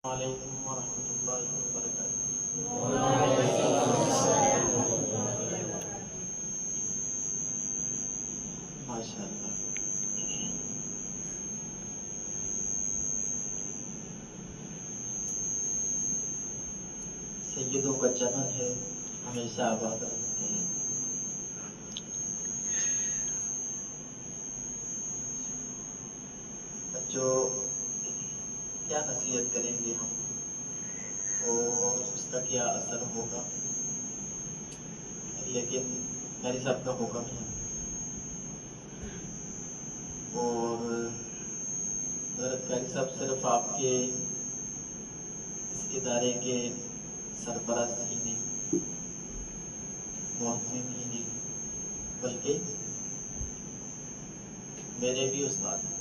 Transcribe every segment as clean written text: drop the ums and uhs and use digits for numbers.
وعلیکم ورحمۃ اللہ وبرکاتہ۔ ماشاء اللہ۔ سیدوں کا چمن ہے، ہمیشہ آباد رہتے ہیں۔ جو کیا نصیحت کریں گے ہم اور اس کا کیا اثر ہوگا، لیکن قاری صاحب کا حکم ہے اور حضرت قاری صاحب صرف آپ کے اس ادارے کے سربراہ ہی نہیں، محتمم ہی نہیں، بلکہ میرے بھی استاد ہیں۔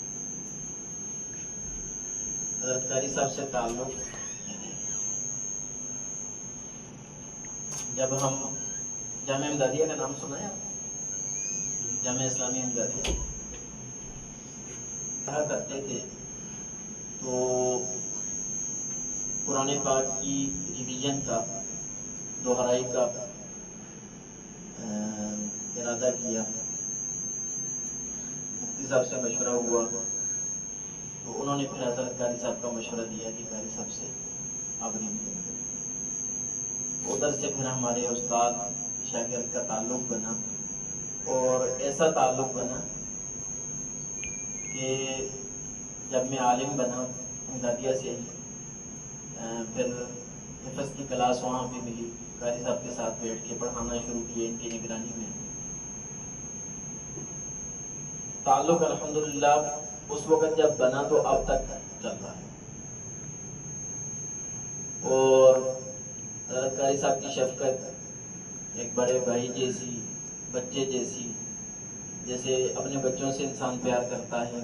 حضرت قاری صاحب سے تعلق جب ہم جامعہ امدادیہ کا نام سنا ہے آپ؟ جامعہ اسلامی امدادیہ پڑھا کرتے تھے تو قرآن پاک کی ریویژن کا، دہرائی کا ارادہ کیا۔ مفتی صاحب سے مشورہ ہوا تو انہوں نے پھر حضرت قاری صاحب کا مشورہ دیا کہ قاری صاحب سے آپ ریویژن کریں۔ ادھر سے پھر ہمارے استاد شاگرد کا تعلق بنا اور ایسا تعلق بنا کہ جب میں عالم بنا امدادیہ سے پھر حفظ کی کلاس وہاں بھی ملی، قاری صاحب کے ساتھ بیٹھ کے پڑھانا شروع کیے ان کی نگرانی میں۔ تعلق الحمدللہ اس وقت جب بنا تو اب تک چل رہا ہے، اور حضرت قاری صاحب کی شفقت ایک بڑے بھائی جیسی، بچے جیسی، جیسے اپنے بچوں سے انسان پیار کرتا ہے،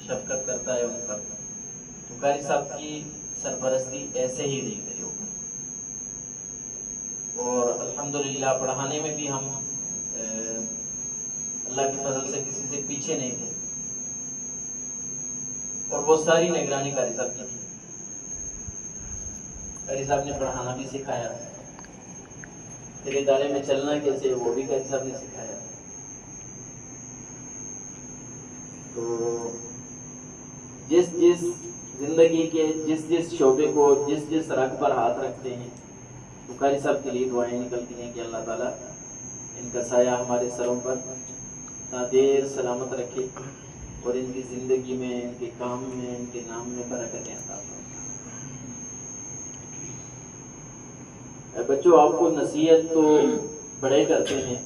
شفقت کرتا ہے ان پر، تو قاری صاحب کی سرپرستی ایسے ہی رہی میرے اوپر۔ اور الحمدللہ پڑھانے میں بھی ہم اللہ کے فضل سے کسی سے پیچھے نہیں تھے، اور وہ ساری نگرانی قاری صاحب کی تھی۔ قاری صاحب نے پڑھانا بھی سکھایا، پھر ادارے میں چلنا کیسے وہ بھی قاری صاحب نے سکھایا۔ تو جس زندگی کے جس شعبے کو جس رگ پر ہاتھ رکھتے ہیں تو قاری صاحب کے لیے دعائیں نکلتی ہیں کہ اللہ تعالیٰ ان کا سایہ ہمارے سروں پر دیر سلامت رکھے اور ان کی زندگی میں، ان کے کام میں، ان کے نام میں برکتیں عطا فرمائے۔ بچوں، آپ کو نصیحت تو بڑے کرتے ہیں،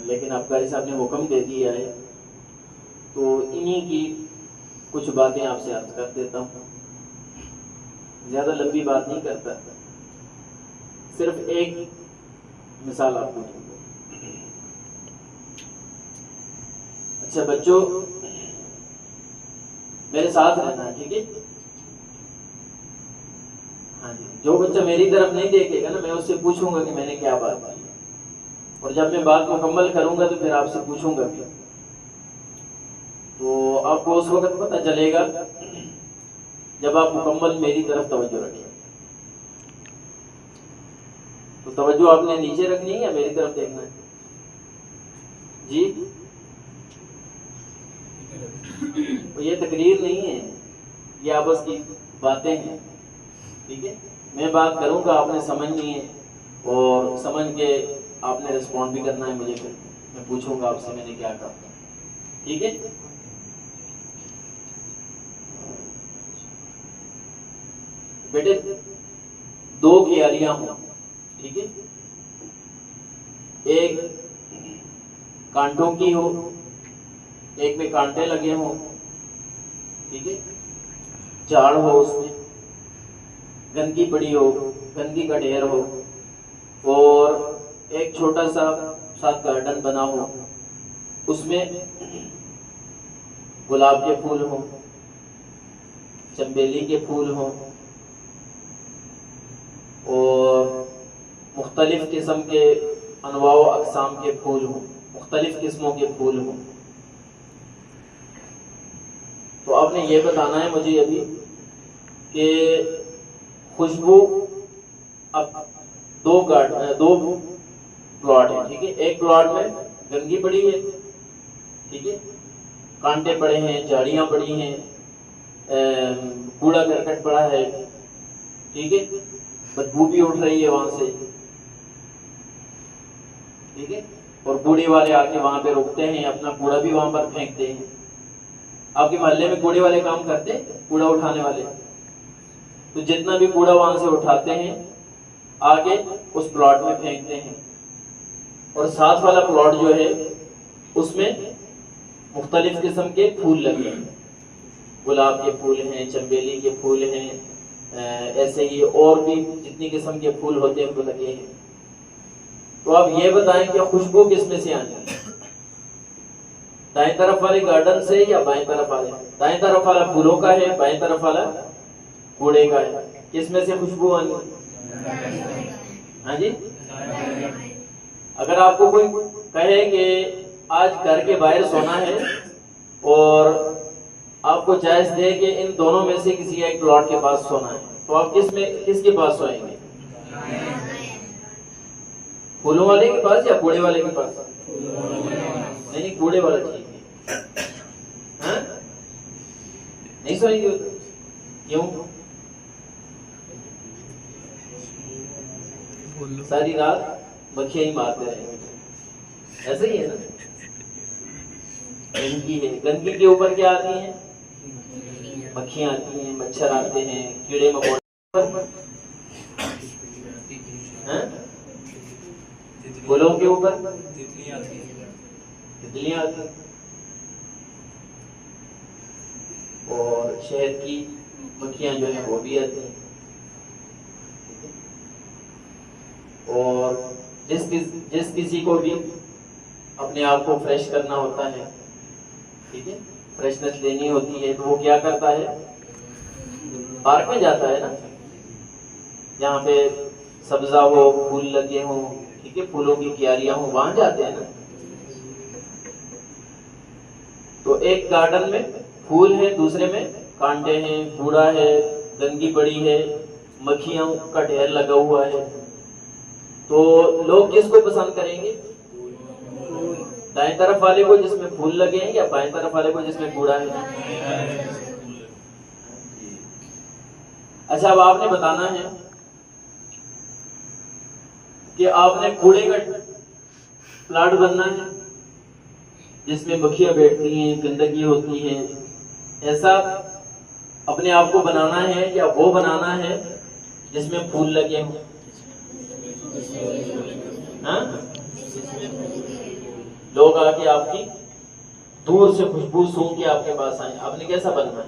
لیکن اب قاری صاحب نے حکم دے دیا ہے تو انہی کی کچھ باتیں آپ سے عرض کر دیتا ہوں۔ زیادہ لمبی بات نہیں کرتا، صرف ایک مثال آپ کو دوں گا۔ اچھا بچوں، میرے ساتھ رہنا ہے، ٹھیک ہے؟ ہاں جی، جو بچہ میری طرف نہیں دیکھے گا نا، میں اس سے پوچھوں گا کہ میں نے کیا بات کی، اور جب میں بات مکمل کروں گا تو پھر آپ سے پوچھوں گا بھی، تو آپ کو اس وقت پتہ چلے گا جب آپ مکمل میری طرف توجہ رکھیں۔ تو توجہ آپ نے نیچے رکھنی ہے یا میری طرف دیکھنا ہے؟ جی، یہ تقریر نہیں ہے، یہ آپس کی باتیں ہیں، ٹھیک ہے؟ میں بات کروں گا، آپ نے سمجھنی ہے، اور سمجھ کے آپ نے رسپونڈ بھی کرنا ہے مجھے، پھر میں پوچھوں گا آپ سے میں نے کیا کہا، ٹھیک ہے؟ بیٹے، دو کیاریاں ہوں، ٹھیک ہے؟ ایک کانٹوں کی ہو، ایک میں کانٹے لگے ہوں، ٹھیک ہے؟ جھاڑ ہو، اس میں گندگی پڑی ہو، گندگی کا ڈھیر ہو، اور ایک چھوٹا سا ساتھ گارڈن بنا ہو، اس میں گلاب کے پھول ہوں، چنبیلی کے پھول ہوں، اور مختلف قسم کے انواع و اقسام کے پھول ہوں، مختلف قسموں کے پھول ہوں، تو آپ نے یہ بتانا ہے مجھے ابھی کہ خوشبو اب دو پلاٹ ہیں، ٹھیک ہے، ایک پلاٹ میں گندگی پڑی ہے، ٹھیک ہے، کانٹے پڑے ہیں، جھاڑیاں پڑی ہیں، کوڑا کرکٹ پڑا ہے، ٹھیک ہے، بدبو بھی اٹھ رہی ہے وہاں سے، ٹھیک ہے، اور کوڑے والے آ کے وہاں پہ رکتے ہیں، اپنا کوڑا بھی وہاں پر پھینکتے ہیں۔ آپ کے محلے میں کوڑے والے کام کرتے ہیں، کوڑا اٹھانے والے، تو جتنا بھی کوڑا وہاں سے اٹھاتے ہیں آگے اس پلاٹ میں پھینکتے ہیں، اور ساتھ والا پلاٹ جو ہے اس میں مختلف قسم کے پھول لگے ہیں، گلاب کے پھول ہیں، چنبیلی کے پھول ہیں، ایسے ہی اور بھی جتنی قسم کے پھول ہوتے ہیں وہ لگے ہیں۔ تو آپ یہ بتائیں کہ خوشبو کس میں سے آنی ہے، دائیں طرف والے گارڈن سے یا بائیں طرف والے؟ دائیں طرف والا پھولوں کا ہے، بائیں طرف والا کوڑے کا ہے، کس میں سے خوشبو آنی ہے؟ ہاں جی، اگر آپ کو کوئی کہے کہ آج گھر کے باہر سونا ہے اور آپ کو چوائس دے کہ ان دونوں میں سے کسی ایک پلاٹ کے پاس سونا ہے، تو آپ کس کے پاس سوئیں گے؟ پھولوں والے کے پاس یا کوڑے والے کے پاس؟ نہیں، کوڑے والا ٹھیک ہے، ہاں نہیں سوئیں گے؟ کیوں؟ ساری رات مکھیاں ہی مارتے رہیں گے، ایسا ہی ہے نا؟ گندگی ہے، گندگی کے اوپر کیا آتی ہیں؟ مکھیاں آتی ہیں، مچھر آتے ہیں، کیڑے مکوڑے، پھولوں کے اوپر تتلیاں آتی ہیں، اور شہد کی مکھیاں جو ہیں وہ بھی آتی ہیں، اور جس کسی کو بھی اپنے آپ کو فریش کرنا ہوتا ہے، ٹھیک ہے، فریشنس لینی ہوتی ہے، تو وہ کیا کرتا ہے؟ پارک میں جاتا ہے نا، جہاں پہ سبزہ ہو، پھول لگے ہوں، ٹھیک ہے، پھولوں کی کیاریاں ہوں، وہاں جاتے ہیں نا۔ تو ایک گارڈن میں پھول ہے، دوسرے میں کانٹے ہیں، کوڑا ہے، گندگی پڑی ہے، مکھیاں کا ڈھیر لگا ہوا ہے، تو لوگ کس کو پسند کریں گے؟ دائیں طرف والے کو جس میں پھول لگے ہیں، یا بائیں طرف والے کو جس میں کوڑا ہے؟ اچھا، اب آپ نے بتانا ہے کہ آپ نے کوڑے کا پلاٹ بننا ہے جس میں مکھیاں بیٹھتی ہیں، گندگی ہوتی ہے، ایسا اپنے آپ کو بنانا ہے یا وہ بنانا ہے جس میں پھول لگے ہوں؟ ہاں؟ لوگ آ کے آپ کی دور سے خوشبو سونگ کے آپ کے پاس آئیں، آپ نے کیسا بننا ہے؟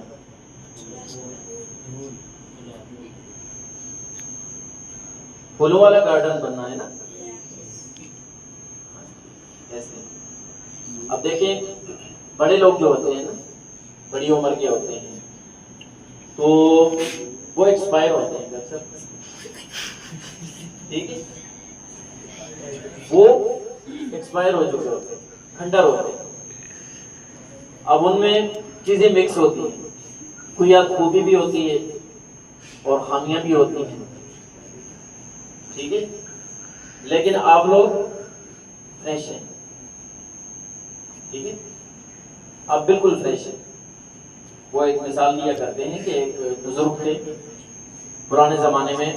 پھولوں والا گارڈن بننا ہے نا، ایسے۔ اب دیکھیں، بڑے لوگ جو ہوتے ہیں نا، بڑی عمر کے ہوتے ہیں، تو وہ ایکسپائر ہوتے ہیں، ٹھیک ہے، وہ ایکسپائر ہو چکے ہوتے ہیں، کھنڈر ہوتے ہیں۔ اب ان میں چیزیں مکس ہوتی ہیں، کوئی خوبی بھی ہوتی ہے اور خامیاں بھی ہوتی ہیں، ٹھیک ہے، لیکن آپ لوگ فریش ہیں، ٹھیک ہے، آپ بالکل فریش ہیں۔ وہ ایک مثال دیا کرتے ہیں کہ ایک بزرگ تھے پرانے زمانے میں،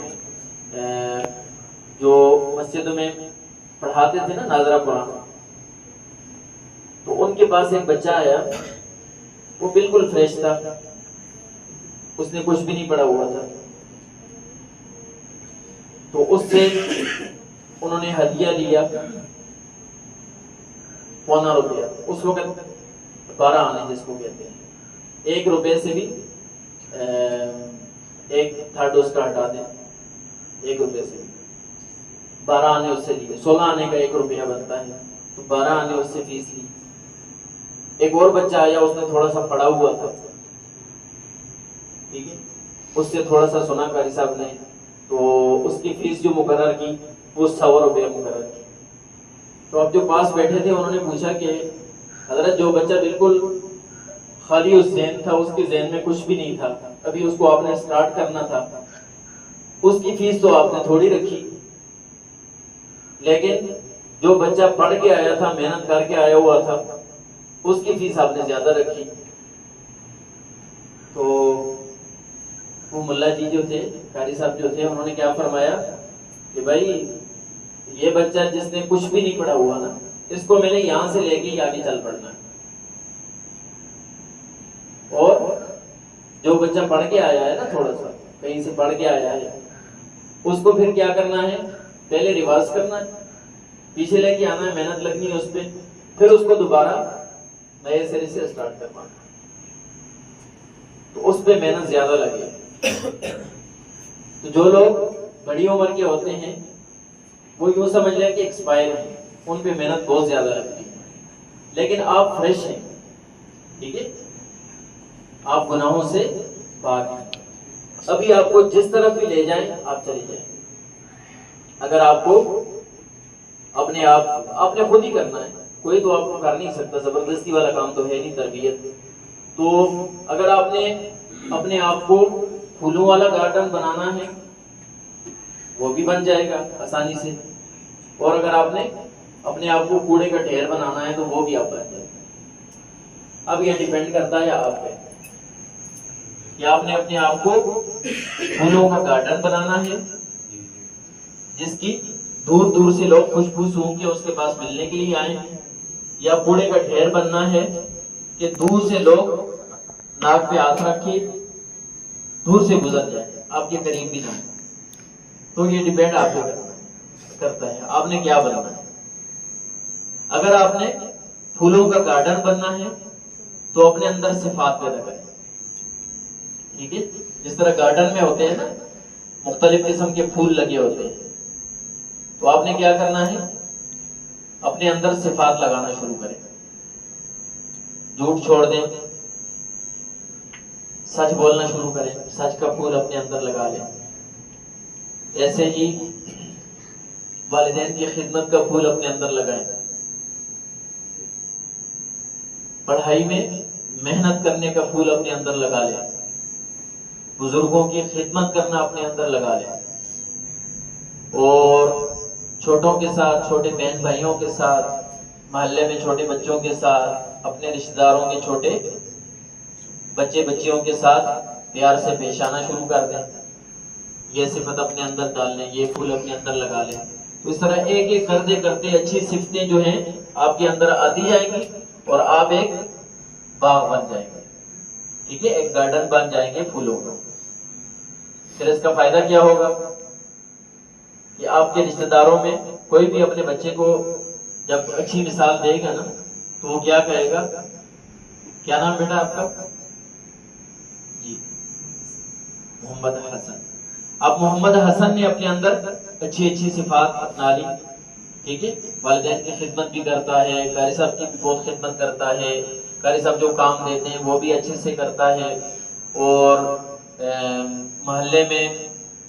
جو مسجد میں پڑھاتے تھے نا ناظرہ قرآن، تو ان کے پاس ایک بچہ آیا، وہ بالکل فریش تھا، اس نے کچھ بھی نہیں پڑھا ہوا تھا، تو اس سے انہوں نے ہدیہ لیا ₹1 اس وقت 12 آنے جس کو کہتے ہیں، ₹1 سے بھی ایک تھرڈ اس کا ہٹا دیں، ₹1 سے بھی 12 آنے اس سے لیے، 16 آنے کا ₹1 بنتا ہے، تو 12 آنے اس سے فیس لی۔ ایک اور بچہ آیا، اس نے تھوڑا سا پڑھا ہوا تھا، ٹھیک ہے، اس سے تھوڑا سا سنا قاری صاحب نے، تو اس کی فیس جو مقرر کی وہ ₹100 مقرر کی۔ تو اب جو پاس بیٹھے تھے انہوں نے پوچھا کہ حضرت، جو بچہ بالکل خالی اس ذہن تھا، اس کے ذہن میں کچھ بھی نہیں تھا، ابھی اس کو آپ نے اسٹارٹ کرنا تھا، اس کی فیس تو آپ نے تھوڑی رکھی، لیکن جو بچہ پڑھ کے آیا تھا، محنت کر کے آیا ہوا تھا، اس کی فیس آپ نے زیادہ رکھی۔ تو وہ ملا جی جو تھے، قاری صاحب جو تھے، انہوں نے کیا فرمایا کہ بھائی یہ بچہ جس نے کچھ بھی نہیں پڑھا ہوا نا، اس کو میں نے یہاں سے لے کے آگے چل پڑنا ہے، اور جو بچہ پڑھ کے آیا ہے نا، تھوڑا سا کہیں سے پڑھ کے آیا ہے، اس کو پھر کیا کرنا ہے، پہلے ریوائز کرنا ہے، پیچھے لے کے آنا ہے، محنت لگنی ہے اس پہ، پھر اس کو دوبارہ نئے سرے سے اسٹارٹ کرنا، تو اس پہ محنت زیادہ لگے۔ تو جو لوگ بڑی عمر کے ہوتے ہیں وہ یوں سمجھ لیں کہ ایکسپائر ہیں، ان پہ محنت بہت زیادہ لگتی ہے، لیکن آپ فریش ہیں، ٹھیک ہے، آپ گناہوں سے پاک ہیں، ابھی آپ کو جس طرف بھی لے جائیں آپ چلے جائیں۔ اگر آپ کو اپنے آپ نے خود ہی کرنا ہے، کوئی تو آپ کو کر نہیں سکتا، زبردستی والا کام تو ہے نہیں تربیت۔ تو اگر آپ نے اپنے آپ کو پھولوں والا گارڈن بنانا ہے وہ بھی بن جائے گا آسانی سے، اور اگر آپ نے اپنے آپ کو کوڑے کا ڈھیر بنانا ہے تو وہ بھی آپ بن جائے گا۔ اب یہ ڈیپینڈ کرتا ہے آپ پہ کہ آپ نے اپنے آپ کو پھولوں کا گارڈن بنانا ہے جس کی دور دور سے لوگ خوشبو سونگھ کے اس کے پاس ملنے کے لیے آئیں، یا کوڑے کا ڈھیر بننا ہے کہ دور سے لوگ ناک پہ ہاتھ رکھ کے دور سے گزر جائیں، آپ کے قریب بھی نہ آئیں۔ تو یہ ڈیپینڈ آپ پہ کرتا ہے آپ نے کیا بننا ہے۔ اگر آپ نے پھولوں کا گارڈن بننا ہے تو اپنے اندر صفات پیدا کریں، ٹھیک ہے، جس طرح گارڈن میں ہوتے ہیں نا مختلف قسم کے پھول لگے ہوتے ہیں، تو آپ نے کیا کرنا ہے، اپنے اندر صفات لگانا شروع کریں، جھوٹ چھوڑ دیں، سچ بولنا شروع کریں، سچ کا پھول اپنے اندر لگا لیں۔ ایسے ہی والدین کی خدمت کا پھول اپنے اندر لگائیں، پڑھائی میں محنت کرنے کا پھول اپنے اندر لگا لیں، بزرگوں کی خدمت کرنا اپنے اندر لگا لیں، اور چھوٹوں کے ساتھ، چھوٹے بہن بھائیوں کے ساتھ، محلے میں چھوٹے بچوں کے ساتھ، اپنے رشتہ داروں کے چھوٹے بچے بچیوں کے ساتھ پیار سے پیش آنا شروع کر دیں۔ یہ صفت اپنے اندر ڈال لیں، یہ پھول اپنے اندر لگا لیں۔ تو اس طرح ایک ایک کرتے کرتے اچھی صفتیں جو ہیں آپ کے اندر آتی جائیں گی اور آپ ایک باغ بن جائیں گے، ٹھیک ہے، ایک گارڈن بن جائیں گے پھولوں کا۔ پھر اس کا فائدہ کیا ہوگا کہ آپ کے رشتہ داروں میں کوئی بھی اپنے بچے کو جب اچھی مثال دے گا نا تو وہ کیا کہے گا، کیا نام بیٹا آپ کا؟ جی محمد حسن۔ اب محمد حسن نے اپنے اندر اچھی اچھی صفات اپنا لی، ٹھیک ہے، والدین کی خدمت بھی کرتا ہے، قاری صاحب کی بھی بہت خدمت کرتا ہے، قاری صاحب جو کام دیتے ہیں وہ بھی اچھے سے کرتا ہے، اور محلے میں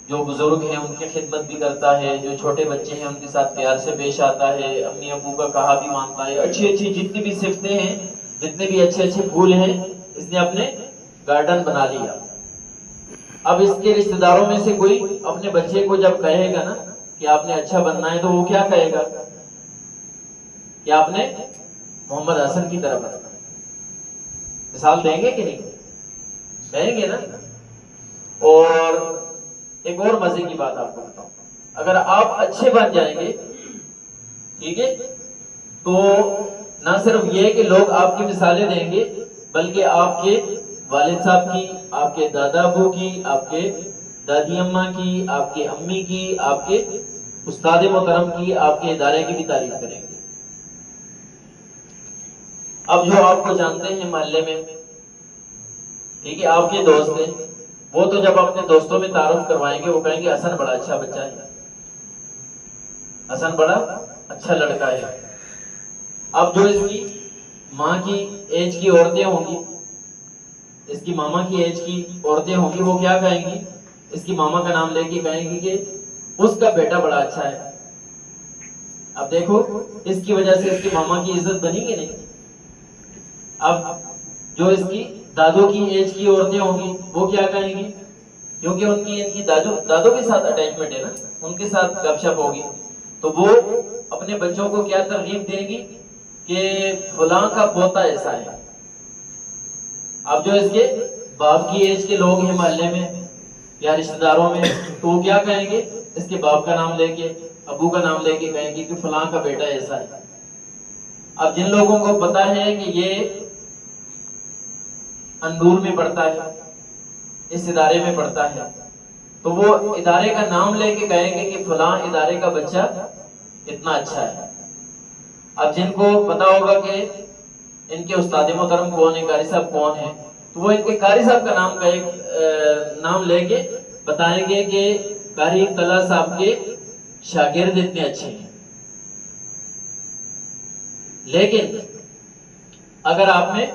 جو بزرگ ہیں ان کی خدمت بھی کرتا ہے، جو چھوٹے بچے ہیں ان کے ساتھ پیار سے پیش آتا ہے، امی ابو کا کہا بھی مانتا ہے، اچھی اچھی جتنی بھی صفتیں ہیں، جتنے بھی اچھے اچھے پھول ہیں، اس نے اپنے گارڈن بنا لیا۔ اب اس کے رشتہ داروں میں سے کوئی اپنے بچے کو جب کہے گا نا کہ آپ نے اچھا بننا ہے تو وہ کیا کہے گا کہ آپ نے محمد حسن کی طرح بننا ہے۔ مثال دیں گے کہ نہیں کہیں گے نا۔ اور ایک اور مزے کی بات آپ کو بتاؤں، اگر آپ اچھے بن جائیں گے، ٹھیک ہے، تو نہ صرف یہ کہ لوگ آپ کی مثالیں دیں گے، بلکہ آپ کے والد صاحب کی، آپ کے دادا ابو کی، آپ کے دادی اماں کی، آپ کے امی کی، آپ کے استاد محترم کی، آپ کے ادارے کی بھی تعریف کریں گے۔ اب جو آپ کو جانتے ہیں محلے میں، ٹھیک ہے، آپ کے دوست ہیں، وہ تو جب اپنے دوستوں میں تعارف کروائیں گے وہ کہیں گے حسن بڑا اچھا بچہ ہے، حسن بڑا اچھا لڑکا ہے۔ اب جو اس کی ماں کی ایج کی عورتیں ہوں گی، اس کی ماما کی ایج کی عورتیں ہوں گی، وہ کیا کہیں گی، اس کی ماما کا نام لے کے کہیں گی کہ اس کا بیٹا بڑا اچھا ہے۔ اب دیکھو اس کی وجہ سے اس کی ماما کی عزت بنی کہ نہیں۔ اب جو اس کی دادوں کی ایج کی عورتیں ہوں گی، وہ کیا کہیں گی؟ کیونکہ ان کی دادوں کے ساتھ اٹیچمنٹ ہے نا، ان کے ساتھ گپ شپ ہوگی، تو وہ اپنے بچوں کو کیا ترغیب دیں گی کہ فلاں کا پوتا ایسا ہے۔ اب جو اس کے باپ کی ایج کے لوگ ہیں محلے میں یا رشتہ داروں میں، تو وہ کیا کہیں گے؟ اس کے باپ کا نام لے کے، ابو کا نام لے کے کہیں گے کہ فلاں کا بیٹا ایسا ہے۔ اب جن لوگوں کو پتا ہے کہ یہ اندور میں پڑھتا ہے، اس ادارے میں پڑھتا ہے، تو وہ ادارے کا نام لے کے کہیں گے کہ فلاں ادارے کا بچہ اتنا اچھا ہے۔ اب جن کو پتا ہوگا کہ ان کے استاد محترم کون ہے، قاری صاحب کون ہے، تو وہ ان کے قاری صاحب کا نام لے کے بتائیں گے کہ قاری طلحہ صاحب کے شاگرد اتنے اچھے ہیں۔ لیکن اگر آپ میں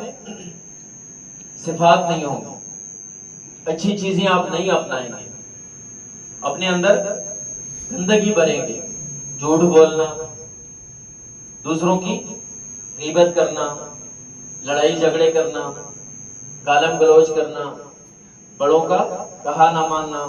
صفات نہیں ہوں، اچھی چیزیں آپ نہیں اپنائیں گے، اپنے اندر گندگی بھریں گے، جھوٹ بولنا، دوسروں کی غیبت کرنا، لڑائی جھگڑے کرنا، گالم گلوچ کرنا، بڑوں کا کہا نہ ماننا،